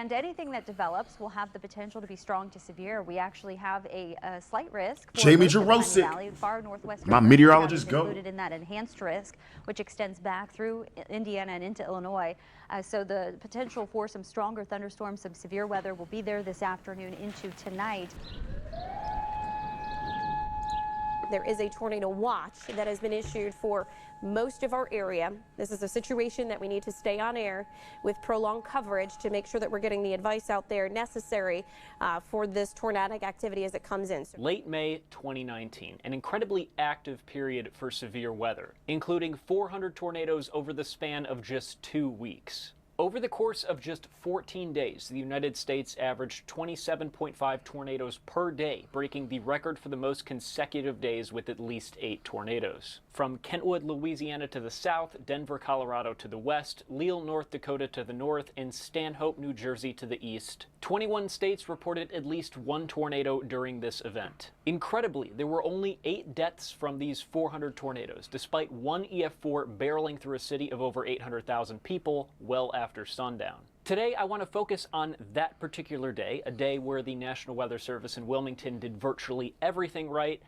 and anything that develops will have the potential to be strong to severe. We actually have a slight risk for Jamie most of the Miami Jurosic, Valley, far northwest. my meteorologist, go. Included in that enhanced risk, which extends back through Indiana and into Illinois. So the potential for some stronger thunderstorms, some severe weather will be there this afternoon into tonight. There is a tornado watch that has been issued for most of our area. This is a situation that we need to stay on air with prolonged coverage to make sure that we're getting the advice out there necessary for this tornadic activity as it comes in. Late May 2019, an incredibly active period for severe weather, including 400 tornadoes over the span of just 2 weeks. Over the course of just 14 days, the United States averaged 27.5 tornadoes per day, breaking the record for the most consecutive days with at least 8 tornadoes. From Kentwood, Louisiana to the south, Denver, Colorado to the west, Leal, North Dakota to the north, and Stanhope, New Jersey to the east, 21 states reported at least 1 tornado during this event. Incredibly, there were only 8 deaths from these 400 tornadoes, despite one EF4 barreling through a city of over 800,000 people well after sundown. Today, I want to focus on that particular day, a day where the National Weather Service in Wilmington did virtually everything right,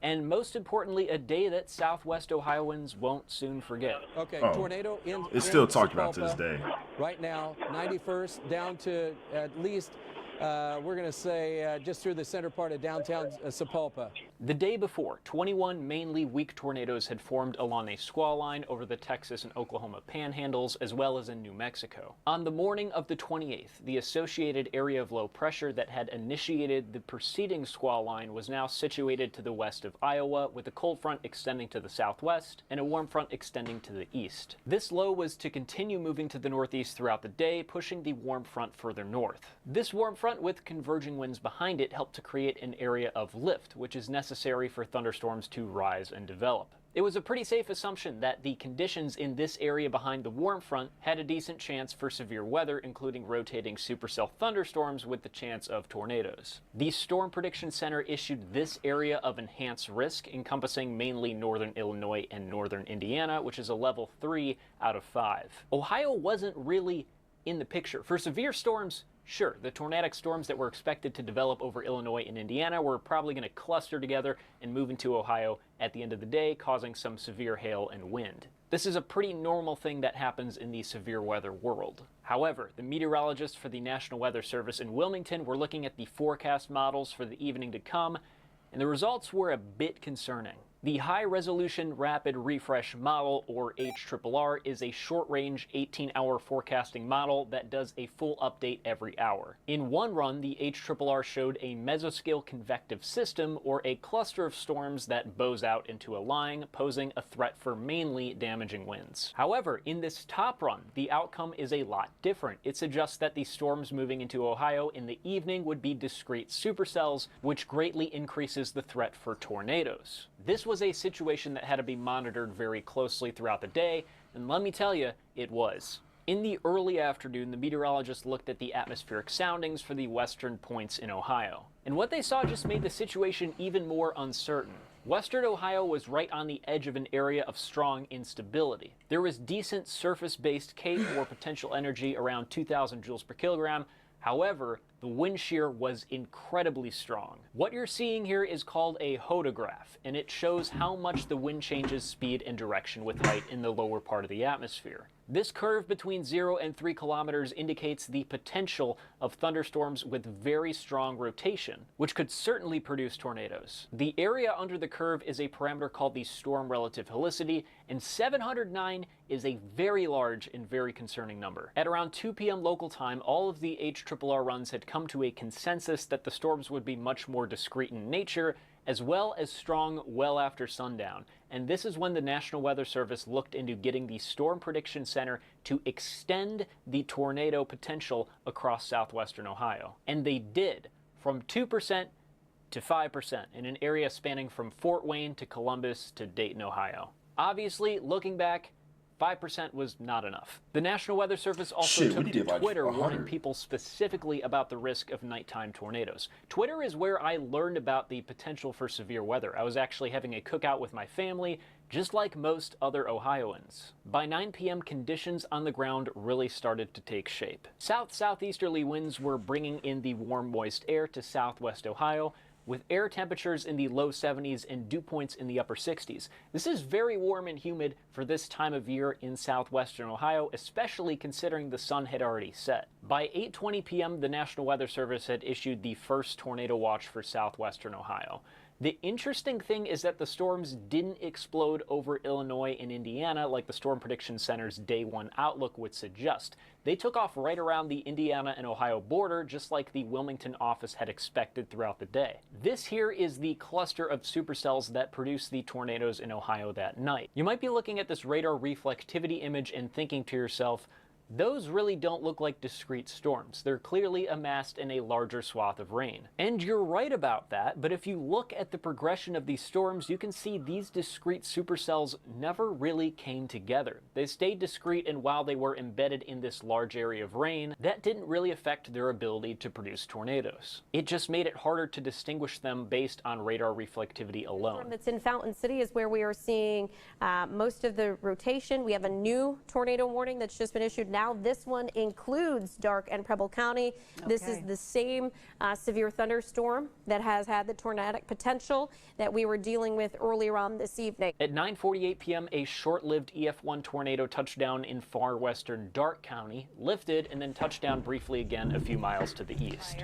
and most importantly, a day that Southwest Ohioans won't soon forget. Okay, tornado in. It's still talked about to this day. Right now, 91st down to at least, we're going to say, just through the center part of downtown Sapulpa. The day before, 21 mainly weak tornadoes had formed along a squall line over the Texas and Oklahoma panhandles, as well as in New Mexico. On the morning of the 28th, the associated area of low pressure that had initiated the preceding squall line was now situated to the west of Iowa, with a cold front extending to the southwest and a warm front extending to the east. This low was to continue moving to the northeast throughout the day, pushing the warm front further north. This warm front with converging winds behind it helped to create an area of lift, which is necessary for thunderstorms to rise and develop. It was a pretty safe assumption that the conditions in this area behind the warm front had a decent chance for severe weather, including rotating supercell thunderstorms with the chance of tornadoes. The Storm Prediction Center issued this area of enhanced risk, encompassing mainly northern Illinois and northern Indiana, which is a level 3 out of 5. Ohio wasn't really in the picture. For severe storms, sure, the tornadic storms that were expected to develop over Illinois and Indiana were probably going to cluster together and move into Ohio at the end of the day, causing some severe hail and wind. This is a pretty normal thing that happens in the severe weather world. However, the meteorologists for the National Weather Service in Wilmington were looking at the forecast models for the evening to come, and the results were a bit concerning. The High-Resolution Rapid Refresh Model, or HRRR, is a short-range 18-hour forecasting model that does a full update every hour. In one run, the HRRR showed a mesoscale convective system, or a cluster of storms that bows out into a line, posing a threat for mainly damaging winds. However, in this top run, the outcome is a lot different. It suggests that the storms moving into Ohio in the evening would be discrete supercells, which greatly increases the threat for tornadoes. This was a situation that had to be monitored very closely throughout the day, and let me tell you, it was. In the early afternoon, the meteorologists looked at the atmospheric soundings for the western points in Ohio. And what they saw just made the situation even more uncertain. Western Ohio was right on the edge of an area of strong instability. There was decent surface-based CAPE, or potential energy, around 2,000 joules per kilogram. However, the wind shear was incredibly strong. What you're seeing here is called a hodograph, and it shows how much the wind changes speed and direction with height in the lower part of the atmosphere. This curve between 0 and 3 kilometers indicates the potential of thunderstorms with very strong rotation, which could certainly produce tornadoes. The area under the curve is a parameter called the storm relative helicity, and 709 is a very large and very concerning number. At around 2 p.m. local time, all of the HRRR runs had come to a consensus that the storms would be much more discrete in nature, as well as strong well after sundown. And this is when the National Weather Service looked into getting the Storm Prediction Center to extend the tornado potential across southwestern Ohio. And they did, from 2% to 5% in an area spanning from Fort Wayne to Columbus to Dayton, Ohio. Obviously, looking back, 5% was not enough. The National Weather Service also Shit, we took need to to get like Twitter warning 100. people specifically about the risk of nighttime tornadoes. Twitter is where I learned about the potential for severe weather. I was actually having a cookout with my family, just like most other Ohioans. By 9 p.m., conditions on the ground really started to take shape. South-southeasterly winds were bringing in the warm, moist air to southwest Ohio, with air temperatures in the low 70s and dew points in the upper 60s. This is very warm and humid for this time of year in southwestern Ohio, especially considering the sun had already set. By 8:20 p.m., the National Weather Service had issued the first tornado watch for southwestern Ohio. The interesting thing is that the storms didn't explode over Illinois and Indiana like the Storm Prediction Center's Day 1 outlook would suggest. They took off right around the Indiana and Ohio border, just like the Wilmington office had expected throughout the day. This here is the cluster of supercells that produced the tornadoes in Ohio that night. You might be looking at this radar reflectivity image and thinking to yourself, those really don't look like discrete storms. They're clearly amassed in a larger swath of rain. And you're right about that, but if you look at the progression of these storms, you can see these discrete supercells never really came together. They stayed discrete, and while they were embedded in this large area of rain, that didn't really affect their ability to produce tornadoes. It just made it harder to distinguish them based on radar reflectivity alone. The storm that's in Fountain City is where we are seeing most of the rotation. We have a new tornado warning that's just been issued now. This one includes Darke and Preble County. This is the same severe thunderstorm that has had the tornadic potential that we were dealing with earlier on this evening. At 9:48 p.m., a short-lived EF1 tornado touched down in far western Darke County, lifted, and then touched down briefly again a few miles to the east.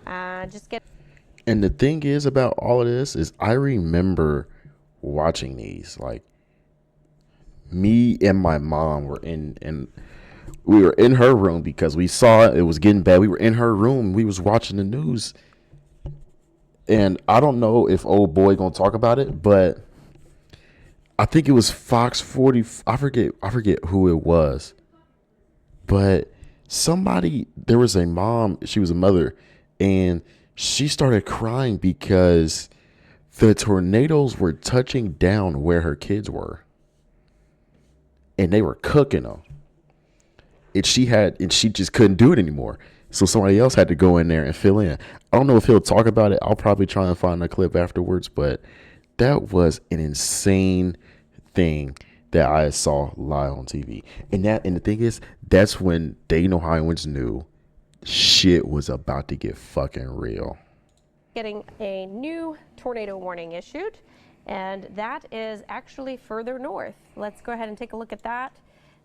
And the thing is about all of this is I remember watching these. Like, me and my mom were we were in her room because we saw it was getting bad. We were in her room. We was watching the news. And I don't know if old boy gonna talk about it, but I think it was Fox 40. I forget who it was. But there was a mom, she was a mother, and she started crying because the tornadoes were touching down where her kids were. And they were cooking them. And she just couldn't do it anymore. So somebody else had to go in there and fill in. I don't know if he'll talk about it. I'll probably try and find a clip afterwards, but that was an insane thing that I saw live on TV. And the thing is, that's when Dayton, Ohioans knew shit was about to get fucking real. Getting a new tornado warning issued, and that is actually further north. Let's go ahead and take a look at that.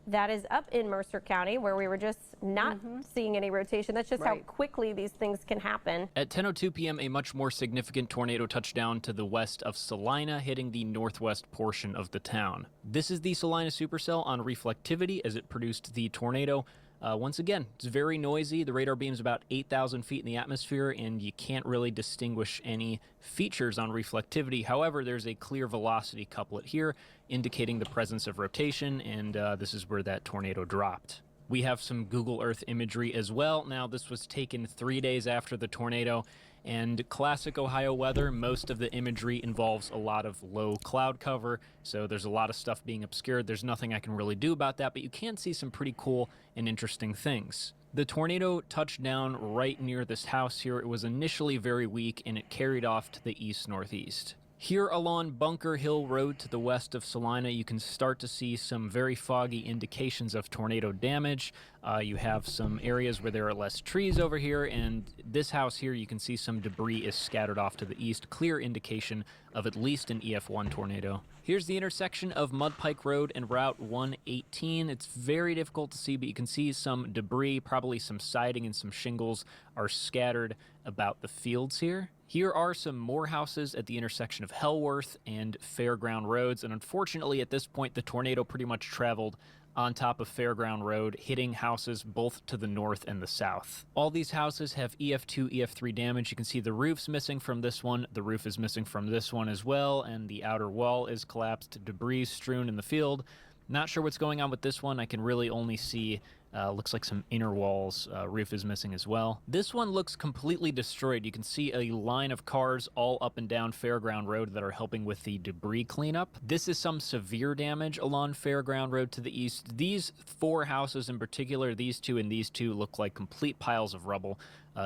That is up in Mercer County, where we were just not seeing any rotation. That's just how quickly these things can happen. At 10:02 p.m., a much more significant tornado touched down to the west of Salina, hitting the northwest portion of the town. This is the Salina supercell on reflectivity as it produced the tornado. Once again, it's very noisy. The radar beam's about 8,000 feet in the atmosphere, and you can't really distinguish any features on reflectivity. However, there's a clear velocity couplet here, indicating the presence of rotation, and this is where that tornado dropped. We have some Google Earth imagery as well. Now, this was taken 3 days after the tornado, and classic Ohio weather, most of the imagery involves a lot of low cloud cover, so there's a lot of stuff being obscured. There's nothing I can really do about that, but you can see some pretty cool and interesting things. The tornado touched down right near this house here. It was initially very weak, and it carried off to the east-northeast. Here along Bunker Hill Road to the west of Salina, you can start to see some very foggy indications of tornado damage. You have some areas where there are less trees over here, and this house here, you can see some debris is scattered off to the east. Clear indication of at least an EF1 tornado. Here's the intersection of Mudpike Road and Route 118. It's very difficult to see, but you can see some debris, probably some siding and some shingles are scattered about the fields here. Here are some more houses at the intersection of Hellworth and Fairground Roads, and unfortunately at this point the tornado pretty much traveled on top of Fairground Road, hitting houses both to the north and the south. All these houses have EF2, EF3 damage. You can see the roof's missing from this one, the roof is missing from this one as well, and the outer wall is collapsed, debris strewn in the field. Not sure what's going on with this one. I can really only see Looks like some inner walls, roof is missing as well. This one looks completely destroyed. You can see a line of cars all up and down Fairground Road that are helping with the debris cleanup. This is some severe damage along Fairground Road to the east. These 4 houses in particular, these 2 and these 2, look like complete piles of rubble.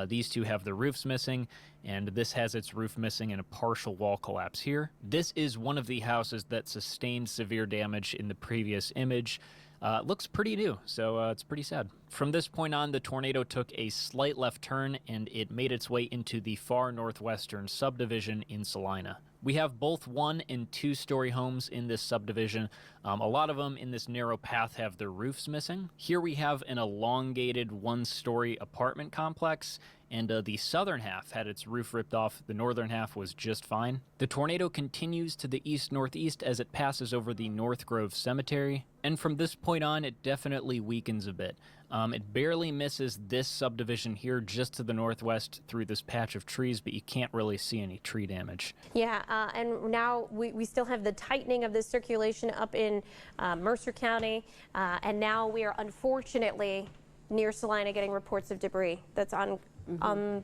These 2 have the roofs missing, and this has its roof missing and a partial wall collapse here. This is one of the houses that sustained severe damage in the previous image. Looks pretty new, so it's pretty sad. From this point on, the tornado took a slight left turn and it made its way into the far northwestern subdivision in Salina. We have both 1- and 2-story homes in this subdivision. A lot of them in this narrow path have their roofs missing. Here we have an elongated 1-story apartment complex, and the southern half had its roof ripped off. The northern half was just fine. The tornado continues to the east-northeast as it passes over the North Grove Cemetery, and from this point on, it definitely weakens a bit. It barely misses this subdivision here just to the northwest through this patch of trees, but you can't really see any tree damage. Yeah, and now we still have the tightening of this circulation up in Mercer County, and now we are unfortunately near Salina getting reports of debris that's on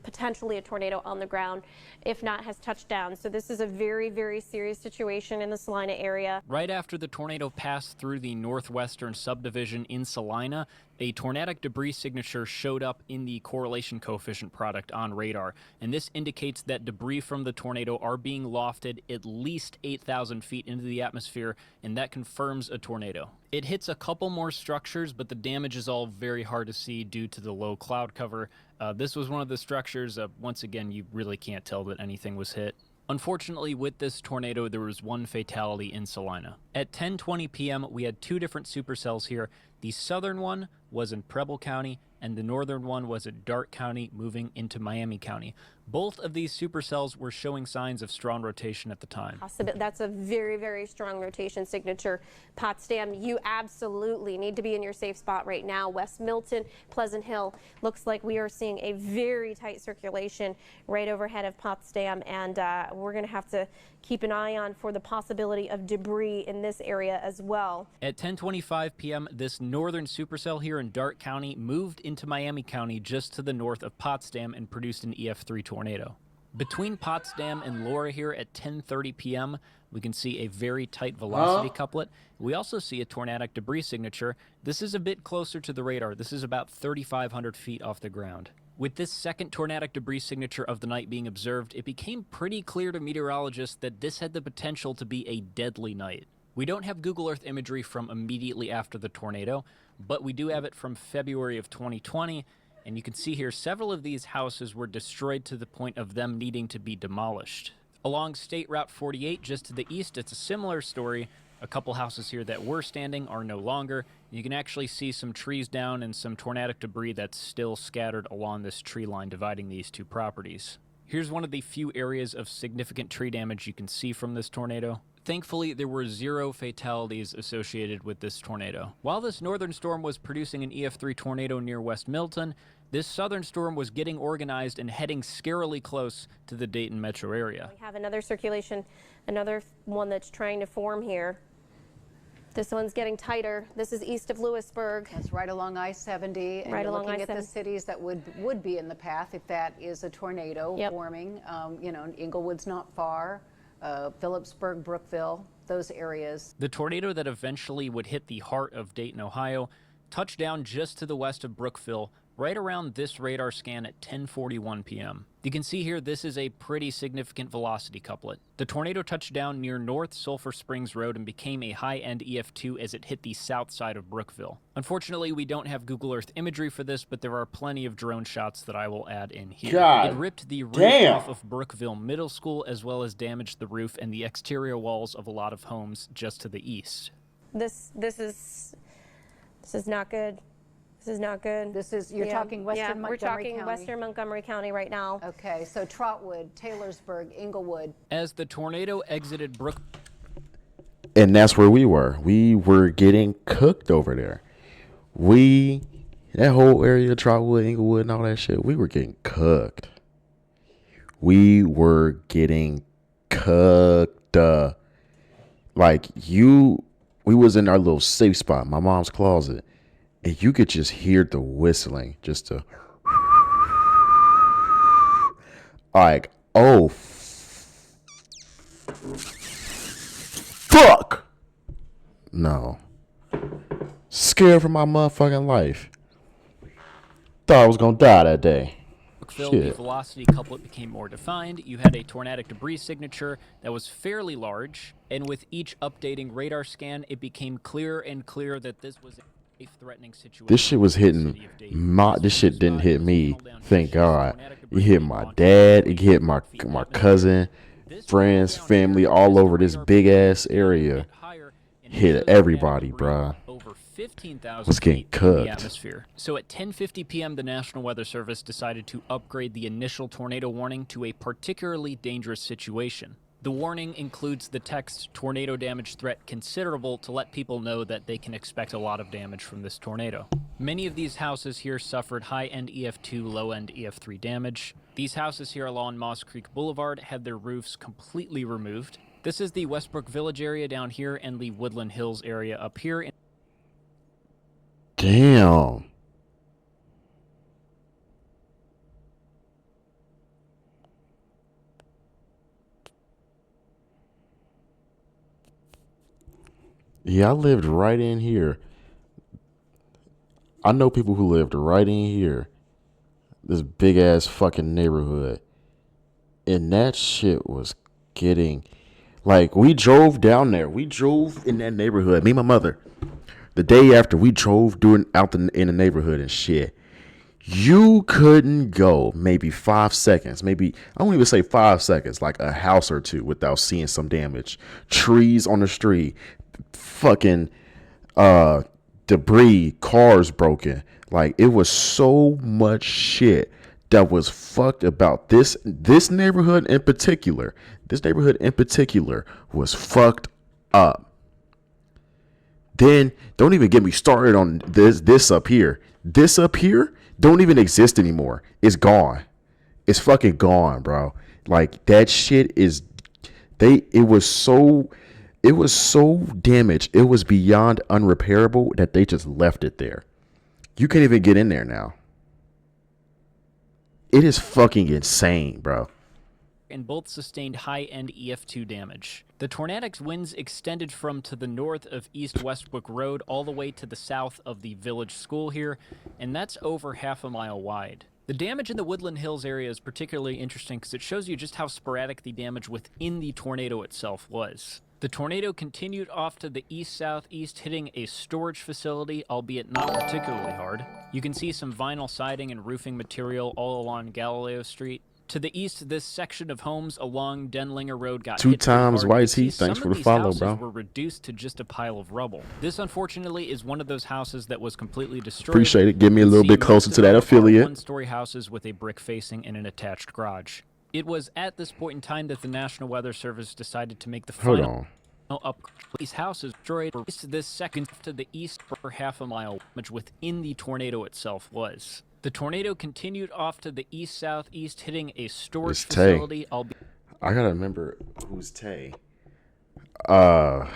potentially a tornado on the ground, if not has touched down. So this is a very, very serious situation in the Salina area. Right after the tornado passed through the northwestern subdivision in Salina, a tornadic debris signature showed up in the correlation coefficient product on radar, and this indicates that debris from the tornado are being lofted at least 8,000 feet into the atmosphere, and that confirms a tornado. It hits a couple more structures, but the damage is all very hard to see due to the low cloud cover. This was one of the structures. Once again, you really can't tell that anything was hit. Unfortunately, with this tornado, there was 1 fatality in Salina. At 10:20 p.m., we had 2 different supercells here. The southern one was in Preble County, and the northern one was at Darke County, moving into Miami County. Both of these supercells were showing signs of strong rotation at the time. That's a very, very strong rotation signature. Potsdam, you absolutely need to be in your safe spot right now. West Milton, Pleasant Hill, looks like we are seeing a very tight circulation right overhead of Potsdam, and we're going to have to keep an eye on for the possibility of debris in this area as well. At 10:25 p.m., this northern supercell here in Darke County moved into Miami County just to the north of Potsdam and produced an EF3 tornado. Between Potsdam and Laura here at 10:30 p.m., we can see a very tight velocity couplet. We also see a tornadic debris signature. This is a bit closer to the radar. This is about 3,500 feet off the ground. With this second tornadic debris signature of the night being observed, it became pretty clear to meteorologists that this had the potential to be a deadly night. We don't have Google Earth imagery from immediately after the tornado, but we do have it from February of 2020, and you can see here several of these houses were destroyed to the point of them needing to be demolished. Along State Route 48, just to the east, it's a similar story. A couple houses here that were standing are no longer. You can actually see some trees down and some tornadic debris that's still scattered along this tree line dividing these 2 properties. Here's one of the few areas of significant tree damage you can see from this tornado. Thankfully, there were 0 fatalities associated with this tornado. While this northern storm was producing an EF3 tornado near West Milton, this southern storm was getting organized and heading scarily close to the Dayton metro area. We have another circulation, another one that's trying to form here. This one's getting tighter. This is east of Lewisburg. That's right along I-70. And Right you're along looking at the I-70. cities that would be in the path if that is a tornado forming. You know, Inglewood's not far. Phillipsburg, Brookville, those areas. The tornado that eventually would hit the heart of Dayton, Ohio, touched down just to the west of Brookville, right around this radar scan at 10:41 p.m. You can see here this is a pretty significant velocity couplet. The tornado touched down near North Sulphur Springs Road and became a high-end EF2 as it hit the south side of Brookville. Unfortunately, we don't have Google Earth imagery for this, but there are plenty of drone shots that I will add in here. God it ripped the roof damn. off of Brookville Middle School as well as damaged the roof and the exterior walls of a lot of homes just to the east. This is not good. This is not good. This is, you're talking Western Montgomery County? We're talking Western Montgomery County right now. Okay, so Trotwood, Taylorsburg, Inglewood. As the tornado exited And that's where we were. We were getting cooked over there. That whole area, Trotwood, Inglewood, and all that shit, we were getting cooked. We were getting cooked. We was in our little safe spot, my mom's closet. and you could just hear the whistling, just to like, oh fuck, no, scared for my motherfucking life. Thought I was gonna die that day. The velocity couplet became more defined. You had a tornadic debris signature that was fairly large, and with each updating radar scan, it became clearer and clearer that this was a life-threatening situation. This shit was hitting this shit didn't hit me, thank God. It hit my dad, it hit my cousin, friends, family, all over this big ass area. Hit everybody, bruh. Was getting cooked. Atmosphere. So at 10:50 p.m., the National Weather Service decided to upgrade the initial tornado warning to a particularly dangerous situation. The warning includes the text "tornado damage threat considerable" to let people know that they can expect a lot of damage from this tornado. Many of these houses here suffered high-end EF2, low-end EF3 damage. These houses here along Moss Creek Boulevard had their roofs completely removed. This is the Westbrook Village area down here and the Woodland Hills area up here. Damn. Yeah, I lived right in here. I know people who lived right in here. This big ass fucking neighborhood. And that shit was getting, like, we drove down there. We drove in that neighborhood. Me and my mother. The day after, we drove in the neighborhood and shit. You couldn't go maybe 5 seconds, maybe, I won't even say 5 seconds, like a house or two without seeing some damage. Trees on the street, fucking debris, cars broken. Like, it was so much shit that was fucked about this neighborhood in particular. This neighborhood in particular was fucked up. Then don't even get me started on this up here. This up here don't even exist anymore. It's gone. It's fucking gone, bro. Like, that shit is, it was so damaged. It was beyond unrepairable that they just left it there. You can't even get in there now. It is fucking insane, bro. And both sustained high-end EF2 damage. The tornadic winds extended from to the north of East Westbrook Road all the way to the south of the village school here, and that's over half a mile wide. The damage in the Woodland Hills area is particularly interesting because it shows you just how sporadic the damage within the tornado itself was. The tornado continued off to the east-southeast, hitting a storage facility, albeit not particularly hard. You can see some vinyl siding and roofing material all along Galileo Street. To the east, this section of homes along Denlinger Road got hit 2 times hard. White's Heat. Thanks for the follow, bro. Were reduced to just a pile of rubble. This, unfortunately, is one of those houses that was completely destroyed. Appreciate it. Get me a little bit closer to that affiliate. One-story houses with a brick facing and an attached garage. It was at this point in time that the National Weather Service decided to make the final upgrade. These houses destroyed this second to the east for half a mile, which within the tornado itself was. The tornado continued off to the east-southeast, hitting a storage facility. I gotta remember who's Tay. I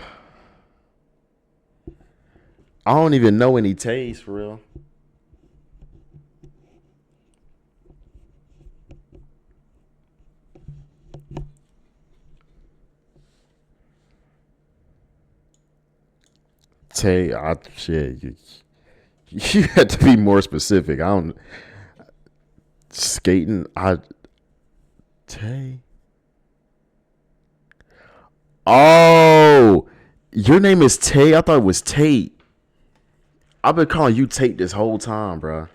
don't even know any Tays for real. Tay, shit. You had to be more specific. I don't. Skating. Tay. Oh, your name is Tay? I thought it was Tate. I've been calling you Tate this whole time, bro.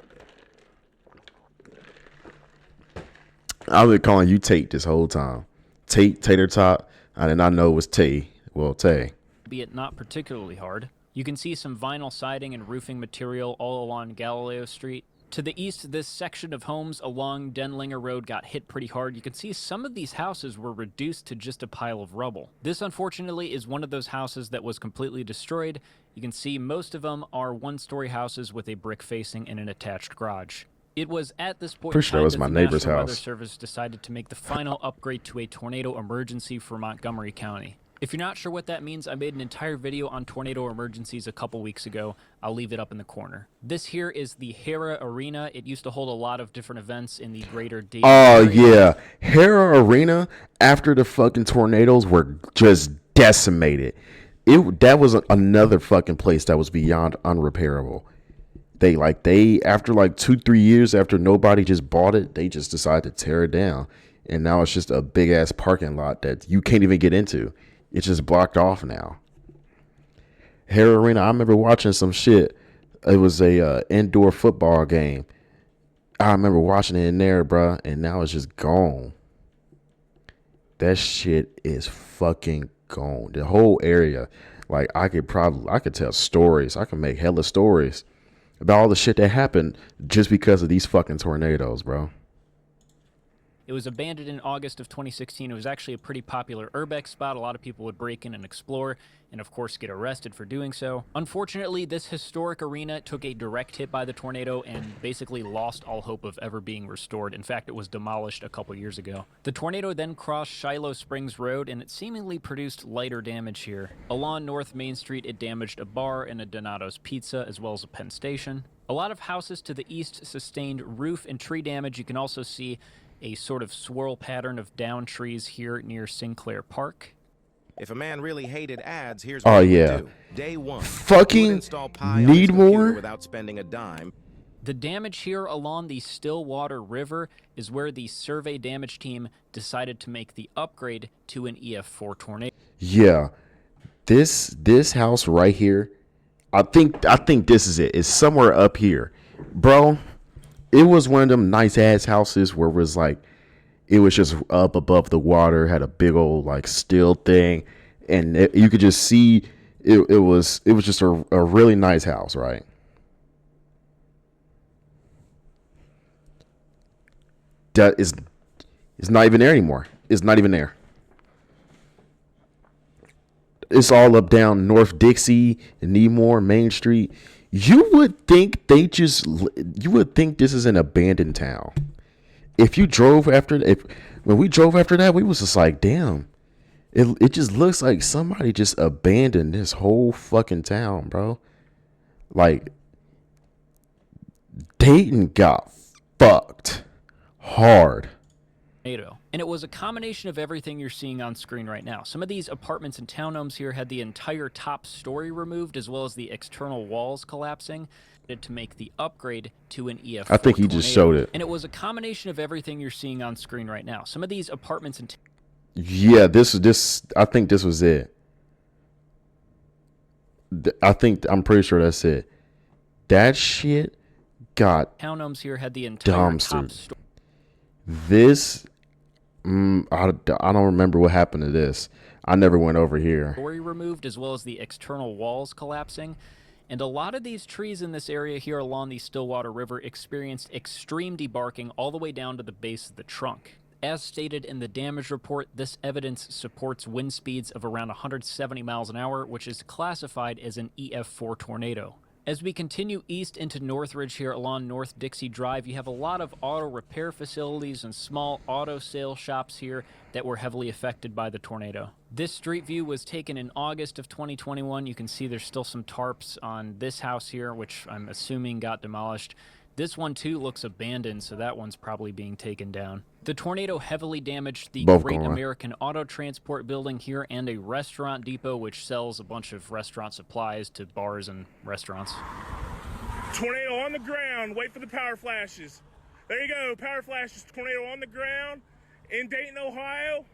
I've been calling you Tate this whole time. Tate, tater tot. I did not know it was Tay. Well, Tay. Be it not particularly hard. You can see some vinyl siding and roofing material all along Galileo Street. To the east, this section of homes along Denlinger Road got hit pretty hard. You can see some of these houses were reduced to just a pile of rubble. This, unfortunately, is one of those houses that was completely destroyed. You can see most of them are one-story houses with a brick facing and an attached garage. It was at this point Pretty sure that was my neighbor's National house. Weather Service decided to make the final upgrade to a tornado emergency for Montgomery County. If you're not sure what that means, I made an entire video on tornado emergencies a couple weeks ago. I'll leave it up in the corner. This here is the Hara Arena. It used to hold a lot of different events in the greater Dayton area. Yeah. Hara Arena, after the fucking tornadoes were just decimated. That was another fucking place that was beyond unrepairable. They after like 2-3 years after nobody just bought it, they just decided to tear it down. And now it's just a big ass parking lot that you can't even get into. It's just blocked off now. Hara Arena, I remember watching some shit. It was a indoor football game. I remember watching it in there, bruh, and now it's just gone. That shit is fucking gone. The whole area. Like, I could tell stories. I could make hella stories about all the shit that happened just because of these fucking tornadoes, bro. It was abandoned in August of 2016. It was actually a pretty popular urbex spot. A lot of people would break in and explore, and of course get arrested for doing so. Unfortunately, this historic arena took a direct hit by the tornado and basically lost all hope of ever being restored. In fact, it was demolished a couple years ago. The tornado then crossed Shiloh Springs Road, and it seemingly produced lighter damage here. Along North Main Street, it damaged a bar and a Donato's Pizza, as well as a Penn Station. A lot of houses to the east sustained roof and tree damage. You can also see a sort of swirl pattern of down trees here near Sinclair Park. If a man really hated ads, here's what he would do. Day one, fucking install Pi on need his computer more without spending a dime. The damage here along the Stillwater River is where the survey damage team decided to make the upgrade to an EF4 tornado. Yeah. This house right here, I think this is it. It's somewhere up here. Bro, it was one of them nice ass houses where it was just up above the water, had a big old like steel thing, and you could just see it was just a really nice house, right? That is, it's not even there anymore. It's not even there. It's all up down North Dixie and Needmore, Main Street. You would think this is an abandoned town. When we drove after that, we was just like, damn, it just looks like somebody just abandoned this whole fucking town, bro. Like, Dayton got fucked hard. And it was a combination of everything you're seeing on screen right now. Some of these apartments and townhomes here had the entire top story removed, as well as the external walls collapsing to make the upgrade to an EF4 I think he tornado. just showed it. And it was a combination of everything you're seeing on screen right now. Some of these apartments and yeah, I think this was it. I'm pretty sure that's it. That shit got townhomes here had the entire top story. This, I don't remember what happened to this. I never went over here. Story removed, as well as the external walls collapsing. And a lot of these trees in this area here along the Stillwater River experienced extreme debarking all the way down to the base of the trunk. As stated in the damage report, this evidence supports wind speeds of around 170 miles an hour, which is classified as an EF4 tornado. As we continue east into Northridge here along North Dixie Drive, you have a lot of auto repair facilities and small auto sale shops here that were heavily affected by the tornado. This street view was taken in August of 2021. You can see there's still some tarps on this house here, which I'm assuming got demolished. This one too looks abandoned, so that one's probably being taken down. The tornado heavily damaged the Great American Auto Transport building here and a restaurant depot which sells a bunch of restaurant supplies to bars and restaurants. Tornado on the ground, wait for the power flashes. There you go, power flashes, tornado on the ground in Dayton, Ohio.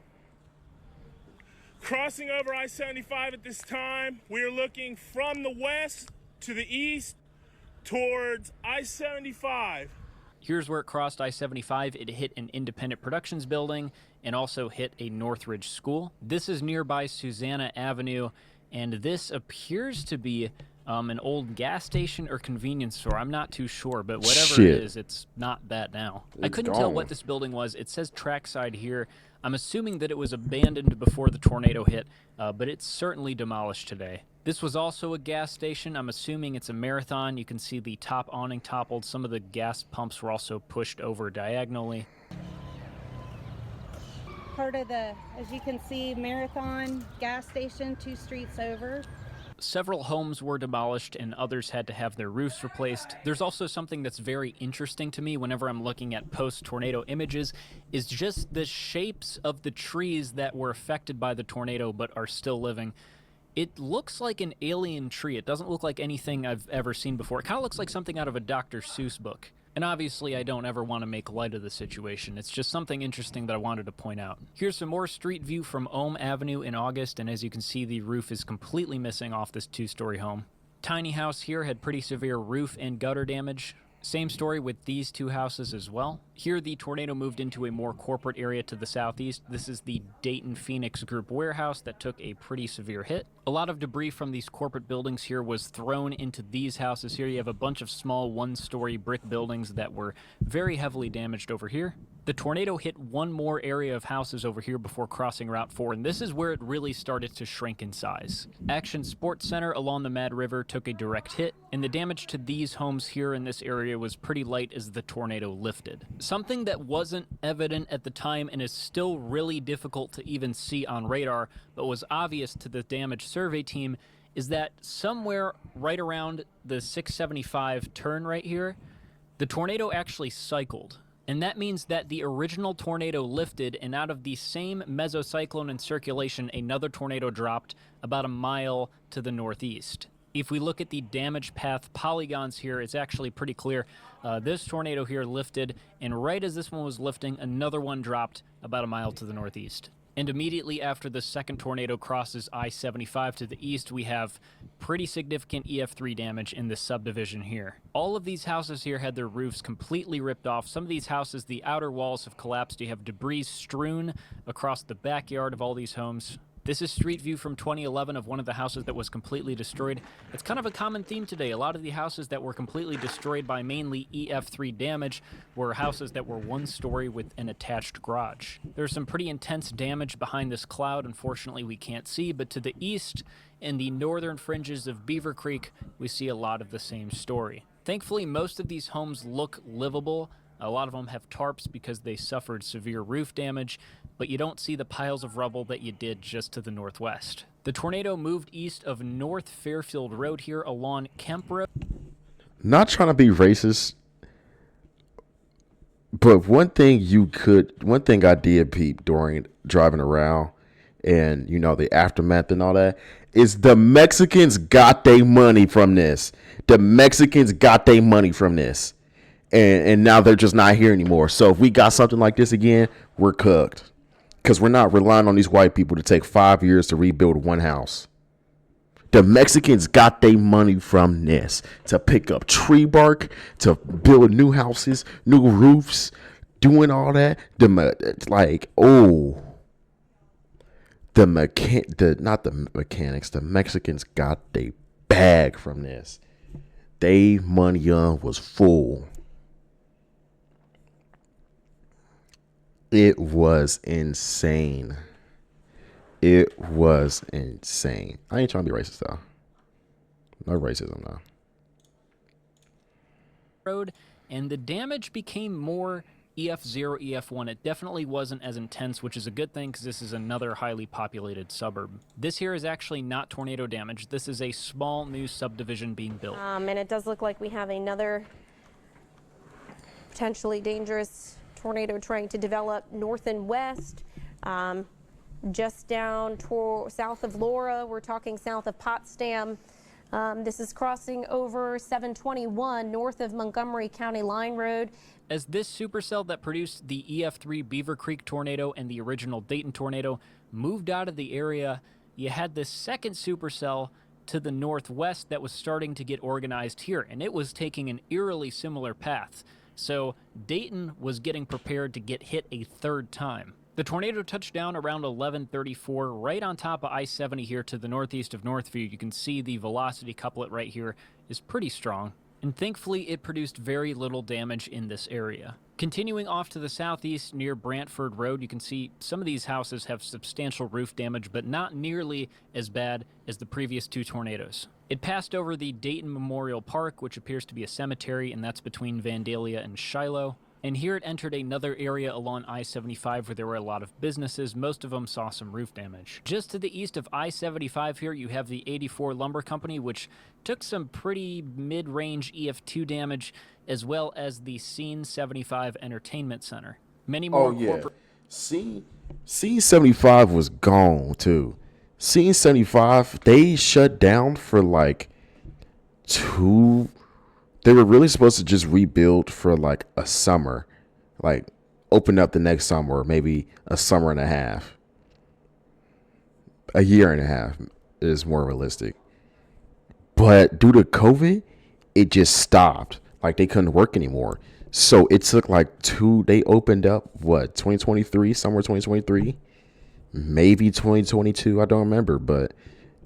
Crossing over I-75 at this time. We are looking from the west to the east towards I-75. Here's where it crossed I-75. It hit an Independent Productions building and also hit a Northridge school. This is nearby Susanna Avenue, and this appears to be an old gas station or convenience store. I'm not too sure, but whatever it is, it's not that now. I couldn't tell what this building was. It says trackside here. I'm assuming that it was abandoned before the tornado hit, but it's certainly demolished today. This was also a gas station. I'm assuming it's a Marathon. You can see the top awning toppled. Some of the gas pumps were also pushed over diagonally. part of the, as you can see, Marathon gas station 2 streets over. Several homes were demolished and others had to have their roofs replaced. There's also something that's very interesting to me whenever I'm looking at post-tornado images, is just the shapes of the trees that were affected by the tornado but are still living. It looks like an alien tree. It doesn't look like anything I've ever seen before. It kind of looks like something out of a Dr. Seuss book. And obviously, I don't ever want to make light of the situation. It's just something interesting that I wanted to point out. Here's some more street view from Ohm Avenue in August, and as you can see, the roof is completely missing off this 2-story home. Tiny house here had pretty severe roof and gutter damage. Same story with these 2 houses as well. Here, the tornado moved into a more corporate area to the southeast. This is the Dayton Phoenix Group warehouse that took a pretty severe hit. A lot of debris from these corporate buildings here was thrown into these houses here. You have a bunch of small 1-story brick buildings that were very heavily damaged over here. The tornado hit one more area of houses over here before crossing Route 4, and this is where it really started to shrink in size. Action Sports Center along the Mad River took a direct hit, and the damage to these homes here in this area was pretty light as the tornado lifted. Something that wasn't evident at the time and is still really difficult to even see on radar, but was obvious to the damage survey team, is that somewhere right around the 675 turn right here, the tornado actually cycled. And that means that the original tornado lifted, and out of the same mesocyclone in circulation, another tornado dropped about a mile to the northeast. If we look at the damage path polygons here, it's actually pretty clear. This tornado here lifted, and right as this one was lifting, another one dropped about a mile to the northeast. And immediately after the second tornado crosses I-75 to the east, we have pretty significant EF3 damage in this subdivision here. All of these houses here had their roofs completely ripped off. Some of these houses, the outer walls have collapsed. You have debris strewn across the backyard of all these homes. This is street view from 2011 of one of the houses that was completely destroyed. It's kind of a common theme today. A lot of the houses that were completely destroyed by mainly EF3 damage were houses that were 1-story with an attached garage. There's some pretty intense damage behind this cloud. Unfortunately, we can't see, but to the east in the northern fringes of Beaver Creek, we see a lot of the same story. Thankfully, most of these homes look livable. A lot of them have tarps because they suffered severe roof damage, but you don't see the piles of rubble that you did just to the northwest. The tornado moved east of North Fairfield Road here along Kemp Road. Not trying to be racist, but one thing I did peep during driving around and, you know, the aftermath and all that, is the Mexicans got their money from this. The Mexicans got their money from this. And now they're just not here anymore. So if we got something like this again, we're cooked. Because we're not relying on these white people to take 5 years to rebuild one house. The Mexicans got their money from this. To pick up tree bark, to build new houses, new roofs, doing all that. The Mexicans got their bag from this. They money was full. It was insane. It was insane. I ain't trying to be racist, though. No racism, though. Road, and the damage became more EF0, EF1. It definitely wasn't as intense, which is a good thing because this is another highly populated suburb. This here is actually not tornado damage. This is a small new subdivision being built. And it does look like we have another potentially dangerous tornado trying to develop north and west, just down south of Laura. We're talking south of Potsdam. This is crossing over 721 north of Montgomery County Line Road. As this supercell that produced the EF3 Beaver Creek tornado and the original Dayton tornado moved out of the area, you had this second supercell to the northwest that was starting to get organized here, and it was taking an eerily similar path. So Dayton was getting prepared to get hit a third time. The tornado touched down around 11:34 right on top of I-70 here to the northeast of Northview. You can see the velocity couplet right here is pretty strong, and thankfully it produced very little damage in this area. Continuing off to the southeast near Brantford Road, you can see some of these houses have substantial roof damage, but not nearly as bad as the previous 2 tornadoes. It passed over the Dayton Memorial Park, which appears to be a cemetery, and that's between Vandalia and Shiloh. And here it entered another area along I-75 where there were a lot of businesses. Most of them saw some roof damage. Just to the east of I-75 here, you have the 84 Lumber Company, which took some pretty mid-range EF2 damage, as well as the Scene 75 Entertainment Center. Many more corporate... Scene 75 was gone, too. Scene 75, they shut down for like 2... They were really supposed to just rebuild for like a summer, like open up the next summer, or maybe a summer and a half. A year and a half is more realistic. But due to COVID, it just stopped. Like they couldn't work anymore. So it took like they opened up, 2023, summer 2023, maybe 2022. I don't remember, but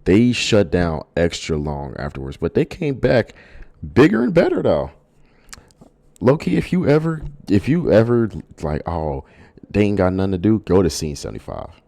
they shut down extra long afterwards. But they came back bigger and better though. Low-key, if you ever like, oh, they ain't got nothing to do, go to Scene 75.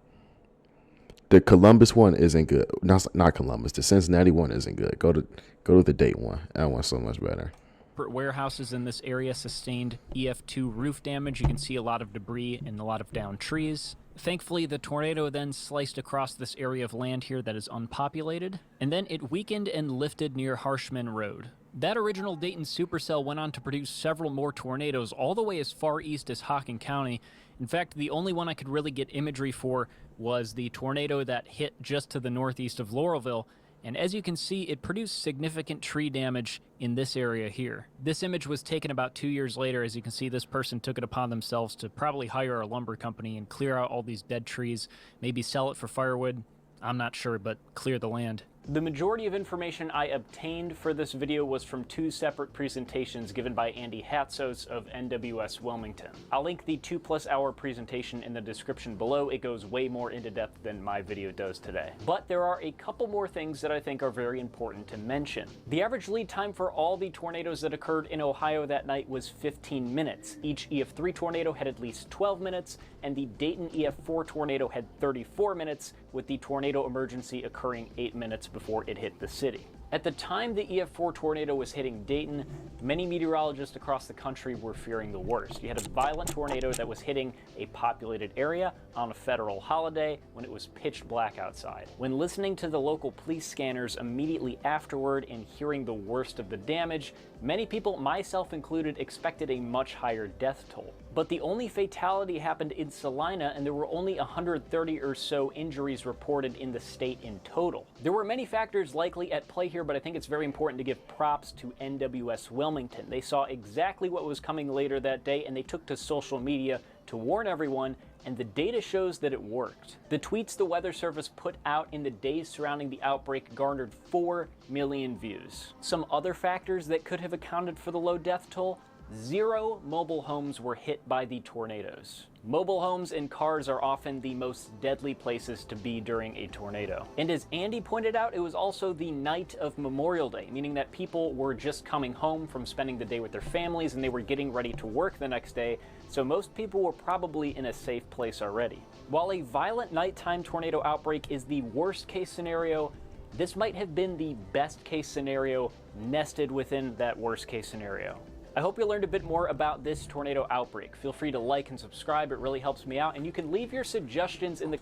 The Columbus one isn't good. Not Columbus. The Cincinnati one isn't good. Go to the Dayton one. That one's so much better. Warehouses in this area sustained EF2 roof damage. You can see a lot of debris and a lot of downed trees. Thankfully, the tornado then sliced across this area of land here that is unpopulated, and then it weakened and lifted near Harshman Road. That original Dayton supercell went on to produce several more tornadoes all the way as far east as Hocking County. In fact, the only one I could really get imagery for was the tornado that hit just to the northeast of Laurelville. And as you can see, it produced significant tree damage in this area here. This image was taken about 2 years later. As you can see, this person took it upon themselves to probably hire a lumber company and clear out all these dead trees, maybe sell it for firewood. I'm not sure, but clear the land. The majority of information I obtained for this video was from 2 separate presentations given by Andy Hatzos of NWS Wilmington. I'll link the 2+ hour presentation in the description below. It goes way more into depth than my video does today. But there are a couple more things that I think are very important to mention. The average lead time for all the tornadoes that occurred in Ohio that night was 15 minutes. Each EF3 tornado had at least 12 minutes, and the Dayton EF4 tornado had 34 minutes, with the tornado emergency occurring 8 minutes before it hit the city. At the time the EF4 tornado was hitting Dayton, many meteorologists across the country were fearing the worst. You had a violent tornado that was hitting a populated area on a federal holiday when it was pitch black outside. When listening to the local police scanners immediately afterward and hearing the worst of the damage, many people, myself included, expected a much higher death toll. But the only fatality happened in Salina, and there were only 130 or so injuries reported in the state in total. There were many factors likely at play here, but I think it's very important to give props to NWS Wilmington. They saw exactly what was coming later that day, and they took to social media to warn everyone, and the data shows that it worked. The tweets the Weather Service put out in the days surrounding the outbreak garnered 4 million views. Some other factors that could have accounted for the low death toll: 0 mobile homes were hit by the tornadoes. Mobile homes and cars are often the most deadly places to be during a tornado. And as Andy pointed out, it was also the night of Memorial Day, meaning that people were just coming home from spending the day with their families and they were getting ready to work the next day, so most people were probably in a safe place already. While a violent nighttime tornado outbreak is the worst case scenario, this might have been the best case scenario nested within that worst case scenario. I hope you learned a bit more about this tornado outbreak. Feel free to like and subscribe, it really helps me out, and you can leave your suggestions in the...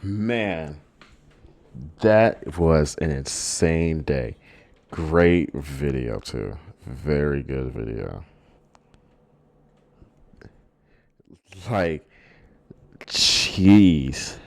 Man, that was an insane day. Great video too. Very good video. Like, jeez.